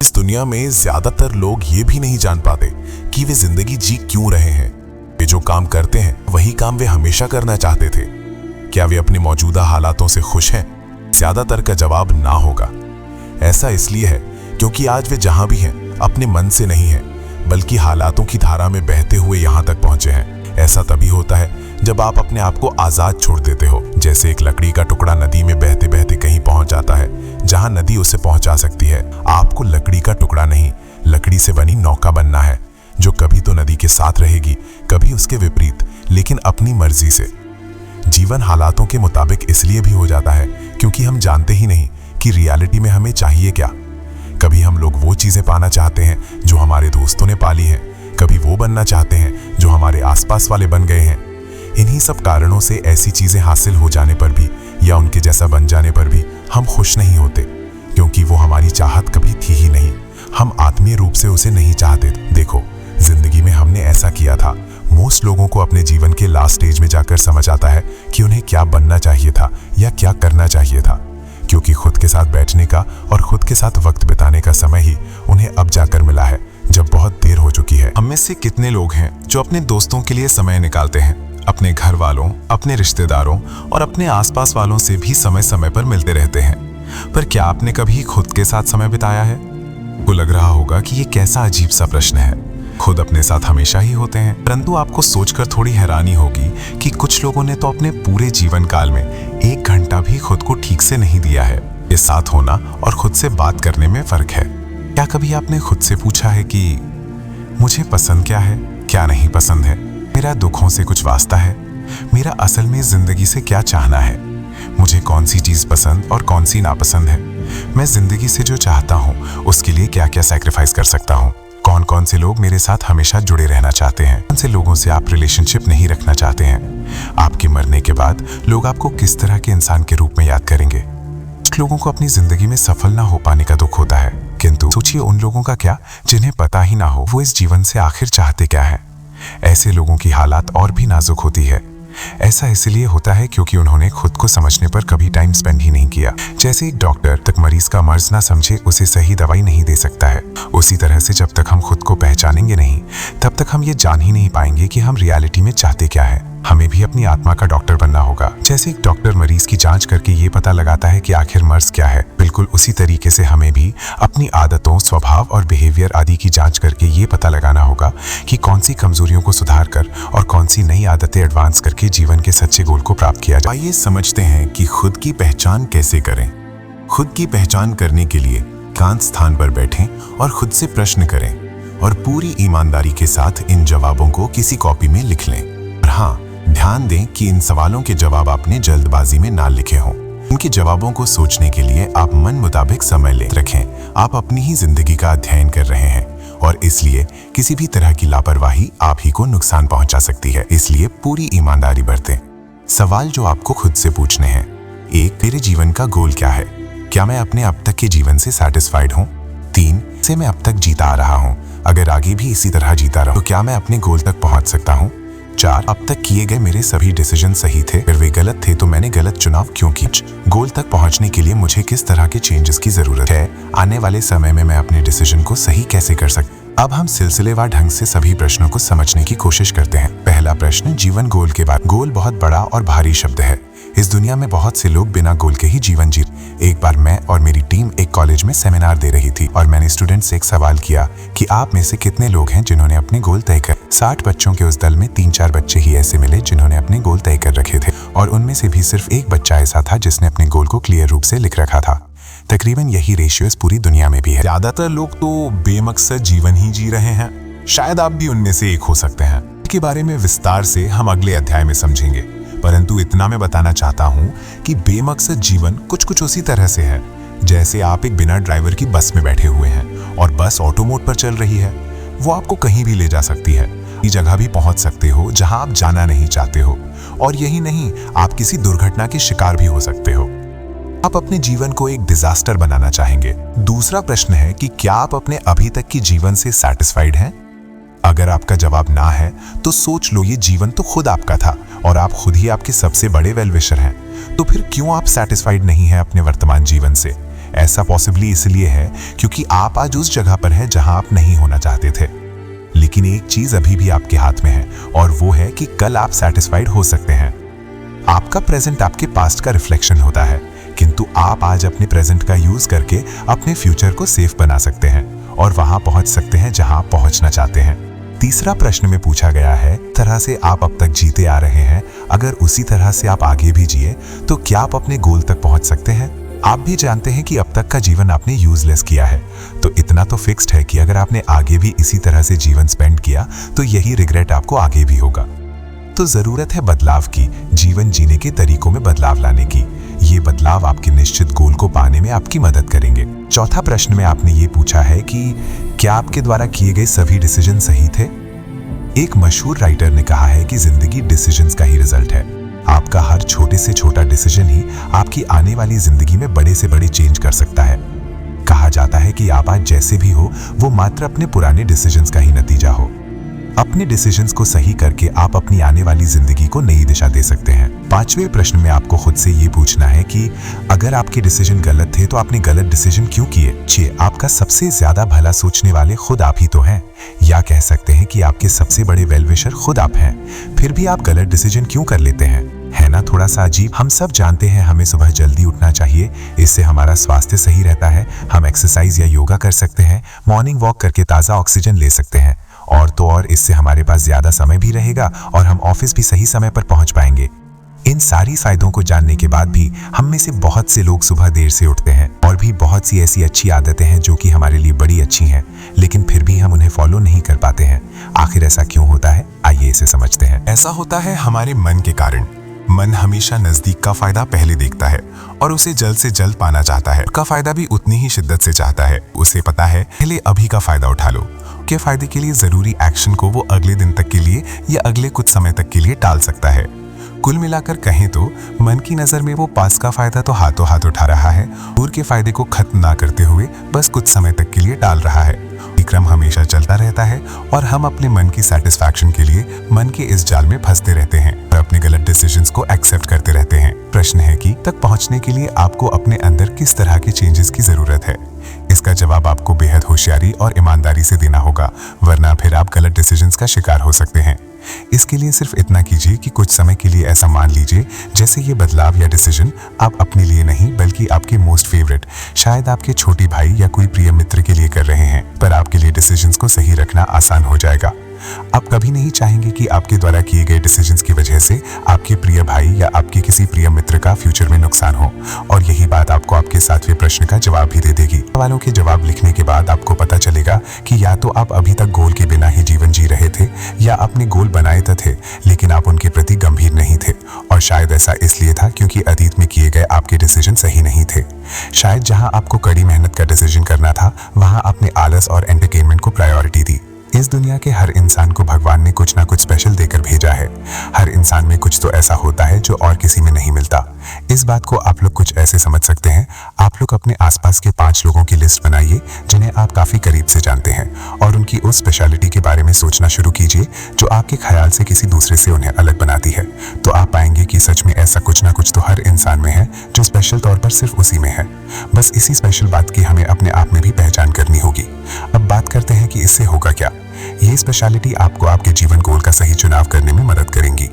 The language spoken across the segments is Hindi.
इस दुनिया में ज्यादातर लोग ये भी नहीं जान पाते कि वे जिंदगी जी क्यों रहे हैं। वे जो काम करते हैं वही काम वे हमेशा करना चाहते थे। क्या वे अपने मौजूदा हालातों से खुश हैं? ज्यादातर का जवाब ना होगा। ऐसा इसलिए है क्योंकि आज वे जहां भी हैं अपने मन से नहीं हैं, बल्कि हालातों की धारा में बहते हुए यहां तक पहुंचे हैं। ऐसा तभी होता है जब आप अपने आप को आजाद छोड़ देते हो। जैसे एक लकड़ी का टुकड़ा नदी में बहते बहते कहीं पहुंच जाता है जहां नदी उसे पहुंचा सकती है। आपको लकड़ी का टुकड़ा नहीं, लकड़ी से बनी नौका बनना है, जो कभी तो नदी के साथ रहेगी, कभी उसके विपरीत, लेकिन अपनी मर्जी से। जीवन हालातों के मुताबिक इसलिए भी हो जाता है क्योंकि हम जानते ही नहीं कि रियलिटी में हमें चाहिए क्या। कभी हम लोग वो चीजें पाना चाहते हैं जो हमारे दोस्तों ने पाली हैं, कभी वो बनना चाहते हैं जो हमारे आसपास वाले बन गए हैं। इन्हीं सब कारणों से ऐसी चीजें हासिल हो जाने पर भी या उनके जैसा बन जाने पर भी हम खुश नहीं होते, क्योंकि वो हमारी चाहत कभी थी ही नहीं। हम आत्मीय रूप से उसे नहीं चाहते। देखो, जिंदगी में हमने ऐसा किया था। मोस्ट लोगों को अपने जीवन के लास्ट स्टेज में जाकर समझ आता है कि उन्हें क्या बनना चाहिए था या क्या करना चाहिए था, क्योंकि खुद के साथ बैठने का और खुद के साथ वक्त बिताने का समय ही उन्हें अब जाकर मिला है, जब बहुत देर हो चुकी है। हम में से कितने लोग हैं जो अपने दोस्तों के लिए समय निकालते हैं, अपने घर वालों, अपने रिश्तेदारों और अपने आसपास वालों से भी समय समय पर मिलते रहते हैं। पर क्या आपने कभी खुद के साथ समय बिताया है? आपको लग रहा होगा कि ये कैसा अजीब सा प्रश्न है। खुद अपने साथ हमेशा ही होते हैं, परंतु आपको सोचकर थोड़ी हैरानी होगी कि कुछ लोगों ने तो अपने पूरे जीवन काल में 1 घंटा भी खुद को ठीक से नहीं दिया है। ये साथ होना और खुद से बात करने में फर्क है। क्या कभी आपने खुद से पूछा है कि मुझे पसंद क्या है, क्या नहीं पसंद है? मेरा दुखों से कुछ वास्ता है? मेरा असल में जिंदगी से क्या चाहना है? मुझे कौन सी चीज पसंद और कौन सी नापसंद है? मैं जिंदगी से जो चाहता हूँ उसके लिए क्या क्या सैक्रिफाइस कर सकता हूँ? कौन कौन से लोग मेरे साथ हमेशा जुड़े रहना चाहते हैं? कौन से लोगों से आप रिलेशनशिप नहीं रखना चाहते हैं? आपके मरने के बाद लोग आपको किस तरह के इंसान के रूप में याद करेंगे? कुछ लोगों को अपनी जिंदगी में सफल ना हो पाने का दुख होता है, किंतु सोचिए उन लोगों का क्या जिन्हें पता ही ना हो वो इस जीवन से आखिर चाहते क्या है। ऐसे लोगों की हालात और भी नाजुक होती है। ऐसा इसलिए होता है क्योंकि उन्होंने खुद को समझने पर कभी टाइम स्पेंड ही नहीं किया। जैसे एक डॉक्टर तक मरीज का मर्ज ना समझे उसे सही दवाई नहीं दे सकता है, उसी तरह से जब तक हम खुद को पहचानेंगे नहीं तब तक हम ये जान ही नहीं पाएंगे कि हम रियलिटी में चाहते क्या है। हमें भी अपनी आत्मा का डॉक्टर बनना होगा। जैसे एक डॉक्टर मरीज की जांच करके ये पता लगाता है कि आखिर मर्ज क्या है, बिल्कुल उसी तरीके से हमें भी अपनी आदतों, स्वभाव और बिहेवियर आदि की जांच करके ये पता लगाना होगा कि कौन सी कमजोरियों को सुधार कर और कौन सी नई आदतें एडवांस करके जीवन के सच्चे गोल को प्राप्त किया जाए। आइए समझते हैं कि खुद की पहचान कैसे करें। खुद की पहचान करने के लिए एकांत स्थान पर बैठें और खुद से प्रश्न करें और पूरी ईमानदारी के साथ इन जवाबों को किसी कॉपी में लिख लें। और हाँ, ध्यान दें कि इन सवालों के जवाब आपने जल्दबाजी में ना लिखे हों। इनके जवाबों को सोचने के लिए आप मन मुताबिक समय ले रखें। आप अपनी ही जिंदगी का अध्ययन कर रहे हैं और इसलिए किसी भी तरह की लापरवाही आप ही को नुकसान पहुंचा सकती है। इसलिए पूरी ईमानदारी बरतें। सवाल जो आपको खुद से पूछने हैं: 1. मेरे जीवन का गोल क्या है? क्या मैं अपने अब तक के जीवन से सैटिस्फाइड हूँ? 3. से मैं अब तक जीता आ रहा हूँ, अगर आगे भी इसी तरह जीता रहा तो क्या मैं अपने गोल तक पहुंच सकता हूँ? 4. अब तक किए गए मेरे सभी डिसीजन सही थे? अगर वे गलत थे तो मैंने गलत चुनाव क्यों किया? गोल तक पहुंचने के लिए मुझे किस तरह के चेंजेस की जरूरत है? आने वाले समय में मैं अपने डिसीजन को सही कैसे कर सकता? अब हम सिलसिलेवार ढंग से सभी प्रश्नों को समझने की कोशिश करते हैं। पहला प्रश्न, जीवन गोल के बाद। गोल बहुत बड़ा और भारी शब्द है। इस दुनिया में बहुत से लोग बिना गोल के ही जीवन जी। एक बार मैं और मेरी टीम एक कॉलेज में सेमिनार दे रही थी और मैंने स्टूडेंट से एक सवाल किया कि आप में से कितने लोग हैं जिन्होंने अपने गोल तय कर। 60 बच्चों के उस दल में 3-4 बच्चे ही ऐसे मिले जिन्होंने अपने गोल तय कर रखे थे और उनमें से भी सिर्फ एक बच्चा ऐसा था जिसने अपने गोल को क्लियर रूप से लिख रखा था। तकरीबन यही रेशियो इस पूरी दुनिया में भी है। ज्यादातर लोग तो बेमकसद जीवन ही जी रहे हैं। शायद आप भी उनमें से एक हो सकते हैं। इसके बारे में विस्तार से हम अगले अध्याय में समझेंगे, परंतु इतना मैं बताना चाहता हूँ कि बेमकसद जीवन कुछ उसी तरह से है जैसे आप एक बिना ड्राइवर की बस में बैठे हुए हैं और बस ऑटो मोड पर चल रही है। वो आपको कहीं भी ले जा सकती है, इस जगह भी पहुंच सकते हो जहां आप जाना नहीं चाहते हो, और यही नहीं, आप किसी दुर्घटना के शिकार भी हो सकते हो। आप अपने जीवन को एक डिजास्टर बनाना चाहेंगे। दूसरा प्रश्न है कि क्या आप अपने अभी तक की जीवन से सैटिस्फाइड हैं? अगर आपका जवाब ना है तो सोच लो, ये जीवन तो खुद आपका था और आप खुद ही आपके सबसे बड़े वेल विशर हैं। तो फिर क्यों आप सैटिस्फाइड नहीं हैं अपने वर्तमान जीवन से? ऐसा पॉसिबली इसलिए है क्योंकि आप आज उस जगह पर हैं जहां आप नहीं होना चाहते थे। लेकिन एक चीज अभी भी आपके हाथ में है और वो है कि कल आप सेटिस्फाइड हो सकते हैं। आपका प्रेजेंट आपके पास्ट का रिफ्लेक्शन होता है, किंतु आप आज अपने प्रेजेंट का यूज करके अपने फ्यूचर को सेफ बना सकते हैं और वहां पहुंच सकते हैं जहां आप पहुंचना चाहते हैं। तीसरा प्रश्न में पूछा गया है, तरह से आप अब तक जीते आ रहे हैं, अगर उसी तरह से आप आगे भी जिए तो क्या आप अपने गोल तक पहुंच सकते हैं? आप भी जानते हैं कि अब तक का जीवन आपने यूजलेस किया है, तो इतना तो फिक्स्ड है कि अगर आपने आगे भी इसी तरह से जीवन स्पेंड किया तो यही रिग्रेट आपको आगे भी होगा। तो जरूरत है बदलाव की, जीवन जीने के तरीकों में बदलाव लाने की। ये बदलाव आपके निश्चित गोल को पाने में आपकी मदद करेंगे। चौथा प्रश्न में आपने ये पूछा है कि क्या आपके द्वारा किए गए सभी डिसीजन सही थे? एक मशहूर राइटर ने कहा है कि जिंदगी डिसीजंस का ही रिजल्ट है। आपका हर छोटे से छोटा डिसीजन ही आपकी आने वाली जिंदगी में बड़े से बड़े चेंज कर सकता है। कहा जाता है कि आप आज जैसे भी हो वो मात्र अपने पुराने डिसीजंस का ही नतीजा हो। अपने डिसीजंस को सही करके आप अपनी आने वाली जिंदगी को नई दिशा दे सकते हैं। पांचवें प्रश्न में आपको खुद से ये पूछना है कि अगर आपके डिसीजन गलत थे तो आपने गलत डिसीजन क्यों किए? आपका सबसे ज्यादा भला सोचने वाले खुद आप ही तो हैं, या कह सकते हैं कि आपके सबसे बड़े वेल विशर खुद आप हैं। फिर भी आप गलत डिसीजन क्यों कर लेते हैं? है ना थोड़ा सा अजीब। हम सब जानते हैं हमें सुबह जल्दी उठना चाहिए, इससे हमारा स्वास्थ्य सही रहता है। हम एक्सरसाइज या योगा कर सकते हैं, मॉर्निंग वॉक करके ताज़ा ऑक्सीजन ले सकते हैं, और तो और इससे हमारे पास ज्यादा समय भी रहेगा और हम ऑफिस भी सही समय पर पहुंच पाएंगे। इन सारी फायदों को जानने के बाद भी हम में से बहुत से लोग सुबह देर से उठते हैं, और भी बहुत सी ऐसी अच्छी आदतें हैं जो कि हमारे लिए बड़ी अच्छी हैं, लेकिन फिर भी हम उन्हें फॉलो नहीं कर पाते हैं। आखिर ऐसा क्यों होता है? आइए इसे समझते हैं। ऐसा होता है हमारे मन के कारण। मन हमेशा नजदीक का फायदा पहले देखता है और उसे जल्द से जल्द पाना चाहता है। का फायदा भी उतनी ही शिद्दत से चाहता है। उसे पता है पहले अभी का फायदा उठा लो। के फायदे के लिए जरूरी एक्शन को वो अगले दिन तक के लिए या अगले कुछ समय तक के लिए टाल सकता है। कुल मिलाकर कहें तो मन की नजर में वो पास का फायदा तो हाथों हाथ उठा रहा है, दूर के फायदे को खत्म ना करते हुए बस कुछ समय तक के लिए टाल रहा है। क्रम हमेशा चलता रहता है और हम अपने मन की सेटिस्फैक्शन के लिए मन के इस जाल में फंसते रहते हैं और अपने गलत डिसीजंस को एक्सेप्ट करते रहते हैं। प्रश्न है कि तक पहुंचने के लिए आपको अपने अंदर किस तरह के चेंजेस की जरूरत है? इसका जवाब आपको बेहद होशियारी और ईमानदारी से देना होगा, वरना फिर आप गलत डिसीजंस का शिकार हो सकते हैं। इसके लिए सिर्फ इतना कीजिए कि कुछ समय के लिए ऐसा मान लीजिए जैसे ये बदलाव या डिसीजन आप अपने लिए नहीं बल्कि आपके मोस्ट फेवरेट, शायद आपके छोटे भाई या कोई प्रिय मित्र के लिए कर रहे हैं। पर आपके लिए डिसीजंस को सही रखना आसान हो जाएगा। आप कभी नहीं चाहेंगे कि आपके द्वारा किए गए डिसीजंस की वजह से आपके प्रिय भाई या आपके किसी प्रिय मित्र का फ्यूचर में नुकसान हो, और यही बात आपको आपके 7वें प्रश्न का जवाब भी दे देगी। सवालों के जवाब लिखने के बाद आपको पता चलेगा कि या तो आप अभी तक गोल के बिना ही जीवन जी रहे थे, या आपने गोल बनाए तो थे लेकिन आप उनके प्रति गंभीर नहीं थे, और शायद ऐसा इसलिए था क्योंकि अतीत में किए गए आपके डिसीजन सही नहीं थे। शायद जहां आपको कड़ी मेहनत का डिसीजन करना था वहां आपने आलस और एंटरटेनमेंट को प्रायोरिटी दी। इस दुनिया के हर इंसान को भगवान ने कुछ ना कुछ स्पेशल देकर भेजा है। हर इंसान में कुछ तो ऐसा होता है जो और किसी में नहीं मिलता। इस बात को आप लोग कुछ ऐसे समझ सकते हैं, आप लोग अपने आसपास के 5 लोगों की लिस्ट बनाइए जिन्हें आप काफी करीब से जानते हैं, और उनकी उस स्पेशलिटी के बारे में सोचना शुरू कीजिए जो आपके ख्याल से किसी दूसरे से उन्हें अलग बनाती है। तो आप पाएंगे कि सच में ऐसा कुछ ना कुछ तो हर इंसान में है जो स्पेशल तौर पर सिर्फ उसी में है। बस इसी स्पेशल बात की हमें अपने आप में भी पहचान करनी होगी। अब बात करते हैं कि इससे होगा क्या। ये स्पेशलिटी आपको आपके जीवन गोल का सही चुनाव करने में मदद करेंगी।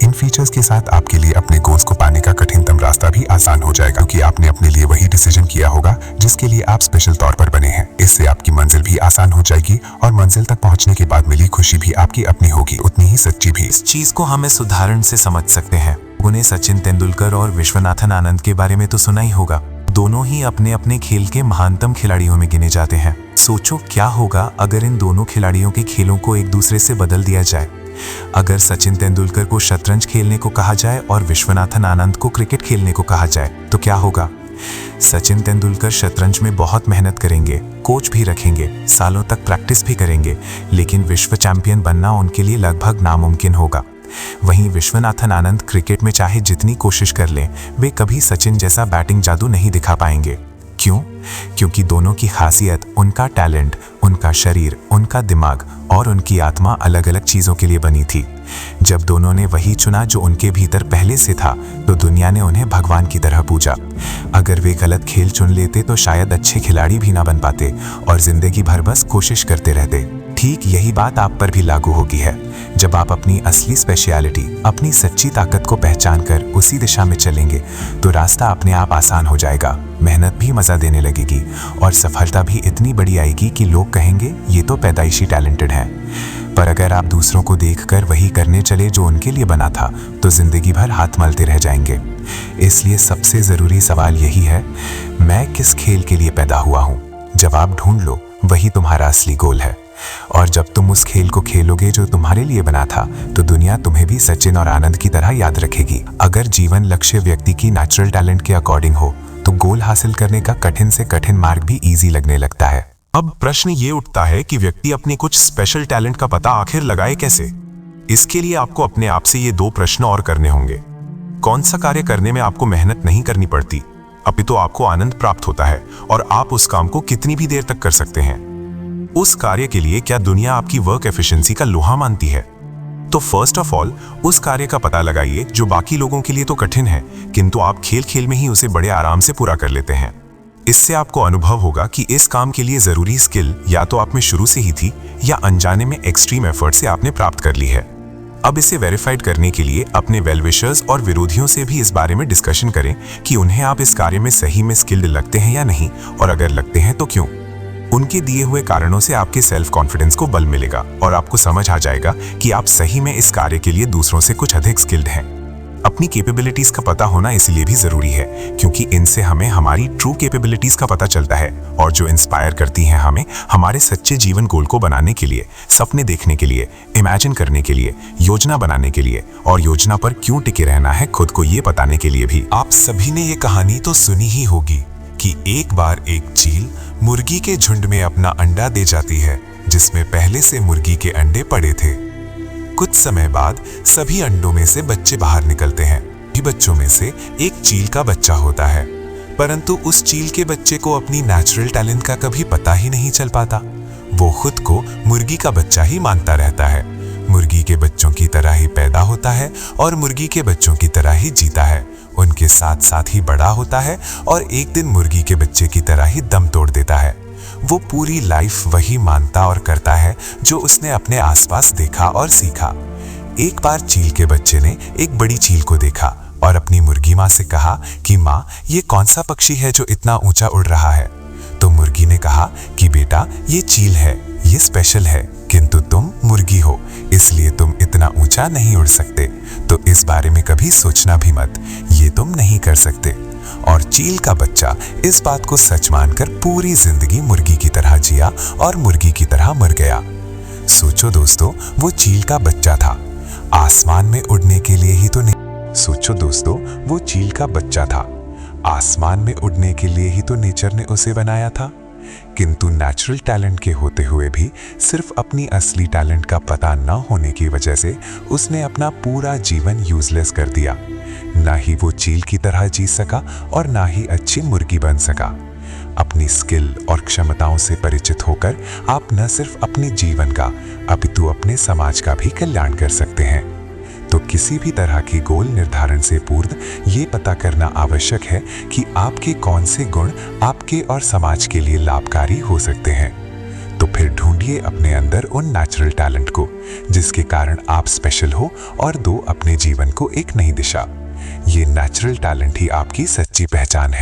इन फीचर्स के साथ आपके लिए अपने गोल्स को पाने का कठिनतम रास्ता भी आसान हो जाएगा, क्योंकि आपने अपने लिए वही डिसीजन किया होगा जिसके लिए आप स्पेशल तौर पर बने हैं। इससे आपकी मंजिल भी आसान हो जाएगी और मंजिल तक पहुंचने के बाद मिली खुशी भी आपकी अपनी होगी, उतनी ही सच्ची भी। इस चीज को हम इस उदाहरण से समझ सकते हैं। उन्हें सचिन तेंदुलकर और विश्वनाथन आनंद के बारे में तो सुना ही होगा। दोनों ही अपने अपने खेल के महानतम खिलाड़ियों में गिने जाते हैं। सोचो क्या होगा अगर इन दोनों खिलाड़ियों के खेलों को एक दूसरे से बदल दिया जाए। अगर सचिन तेंदुलकर को शतरंज खेलने को कहा जाए और विश्वनाथन आनंद को क्रिकेट खेलने को कहा जाए तो क्या होगा? सचिन तेंदुलकर शतरंज में बहुत मेहनत करेंगे, कोच भी रखेंगे, सालों तक प्रैक्टिस भी करेंगे, लेकिन विश्व चैंपियन बनना उनके लिए लगभग नामुमकिन होगा। वहीं विश्वनाथन आनंद क्रिकेट में चाहे जितनी कोशिश कर लें, वे कभी सचिन जैसा बैटिंग जादू नहीं दिखा पाएंगे। क्यों? क्योंकि दोनों की खासियत, उनका टैलेंट, उनका शरीर, उनका दिमाग और उनकी आत्मा अलग अलग चीज़ों के लिए बनी थी। जब दोनों ने वही चुना जो उनके भीतर पहले से था, तो दुनिया ने उन्हें भगवान की तरह पूजा। अगर वे गलत खेल चुन लेते तो शायद अच्छे खिलाड़ी भी ना बन पाते और जिंदगी भर बस कोशिश करते रहते। ठीक यही बात आप पर भी लागू होगी है। जब आप अपनी असली स्पेशलिटी, अपनी सच्ची ताकत को पहचान कर उसी दिशा में चलेंगे तो रास्ता अपने आप आसान हो जाएगा, मेहनत भी मजा देने लगेगी और सफलता भी इतनी बड़ी आएगी कि लोग कहेंगे ये तो पैदाइशी टैलेंटेड है। पर अगर आप दूसरों को देखकर वही करने चले जो उनके लिए बना था, तो जिंदगी भर हाथ मलते रह जाएंगे। इसलिए सबसे जरूरी सवाल यही है, मैं किस खेल के लिए पैदा हुआ हूँ? जवाब ढूंढ लो, वही तुम्हारा असली गोल है। और जब तुम उस खेल को खेलोगे जो तुम्हारे लिए बना था, तो दुनिया तुम्हें भी सचिन और आनंद की तरह याद रखेगी। अगर जीवन लक्ष्य व्यक्ति की नेचुरल टैलेंट के अकॉर्डिंग हो, तो गोल हासिल करने का कठिन से कठिन मार्ग भी इजी लगने लगता है। अब प्रश्न ये उठता है कि व्यक्ति अपने कुछ स्पेशल टैलेंट का पता आखिर लगाए कैसे? इसके लिए आपको अपने आप से ये 2 प्रश्न और करने होंगे। कौन सा कार्य करने में आपको मेहनत नहीं करनी पड़ती, अपितु आपको आनंद प्राप्त होता है और आप उस काम को कितनी भी देर तक कर सकते हैं? उस कार्य के लिए क्या दुनिया आपकी वर्क एफिशिएंसी का लोहा मानती है? तो फर्स्ट ऑफ ऑल उस कार्य का पता लगाइए जो बाकी लोगों के लिए तो कठिन है, किंतु आप खेल खेल में ही उसे बड़े आराम से पूरा कर लेते हैं। इससे आपको अनुभव होगा कि इस काम के लिए जरूरी स्किल या तो आप में शुरू से ही थी या अनजाने में एक्सट्रीम एफर्ट से आपने प्राप्त कर ली है। अब इसे वेरीफाइड करने के लिए अपने वेल विशर्स और विरोधियों से भी इस बारे में डिस्कशन करें कि उन्हें आप इस कार्य में सही में स्किल्ड लगते हैं या नहीं, और अगर लगते हैं तो क्यों। उनके दिए हुए कारणों से आपके सेल्फ कॉन्फिडेंस को बल मिलेगा और आपको समझ आ जाएगा कि आप सही में इस कार्य के लिए दूसरों से कुछ अधिक स्किल्ड हैं। अपनी कैपेबिलिटीज का पता होना इसलिए भी जरूरी है क्योंकि इनसे हमें हमारी ट्रू कैपेबिलिटीज का पता चलता है और जो इंस्पायर करती हैं हमें हमारे सच्चे जीवन गोल को बनाने के लिए, सपने देखने के लिए, इमेजिन करने के लिए, योजना बनाने के लिए और योजना पर क्यों टिके रहना है खुद को ये बताने के लिए भी। आप सभी ने ये कहानी तो सुनी ही होगी कि एक बार एक चील मुर्गी के झुंड में अपना अंडा दे जाती है जिसमें पहले से मुर्गी के अंडे पड़े थे। कुछ समय बाद सभी अंडों में से बच्चे बाहर निकलते हैं। सभी बच्चों में से एक चील का बच्चा होता है, परंतु उस चील के बच्चे को अपनी नेचुरल टैलेंट का कभी पता ही नहीं चल पाता। वो खुद को मुर्गी का बच्चा ही मानता रहता है, मुर्गी के बच्चों की तरह ही पैदा होता है और मुर्गी के बच्चों की तरह ही जीता है, उनके साथ साथ ही बड़ा होता है और एक दिन मुर्गी के बच्चे की तरह ही दम तोड़ देता है। वो पूरी लाइफ वही मानता और करता है जो उसने अपने आसपास देखा और सीखा। एक बार चील के बच्चे ने एक बड़ी चील को देखा और अपनी मुर्गी माँ से कहा कि माँ, ये कौन सा पक्षी है जो इतना ऊंचा उड़ रहा है? तो मुर्गी ने कहा कि बेटा, ये चील है, ये स्पेशल है, किंतु तुम मुर्गी हो इसलिए तुम इतना ऊंचा नहीं उड़ सकते, तो इस बारे में कभी सोचना भी मत, ये तुम नहीं कर सकते। और चील का बच्चा इस बात को सच मानकर पूरी जिंदगी मुर्गी की तरह जिया और मुर्गी की तरह मर गया। सोचो दोस्तों, वो चील का बच्चा था, आसमान में उड़ने के लिए ही तो नहीं। सोचो दोस्तों, वो चील का बच्चा था, आसमान में उड़ने के लिए ही तो नेचर ने उसे बनाया था। किंतु नेचुरल टैलेंट के होते हुए भी सिर्फ अपनी असली टैलेंट का पता न होने की वजह से उसने अपना पूरा जीवन यूजलेस कर दिया। ना ही वो चील की तरह जी सका और ना ही अच्छी मुर्गी बन सका। अपनी स्किल और क्षमताओं से परिचित होकर आप न सिर्फ अपने जीवन का अपितु अपने समाज का भी कल्याण कर सकते हैं। तो किसी भी तरह की गोल निर्धारण से पूर्व ये पता करना आवश्यक है कि आपके कौन से गुण आपके और समाज के लिए लाभकारी हो सकते हैं। तो फिर ढूंढिए अपने अंदर उन नेचुरल टैलेंट को जिसके कारण आप स्पेशल हो और दो अपने जीवन को एक नई दिशा। ये नेचुरल टैलेंट ही आपकी सच्ची पहचान है।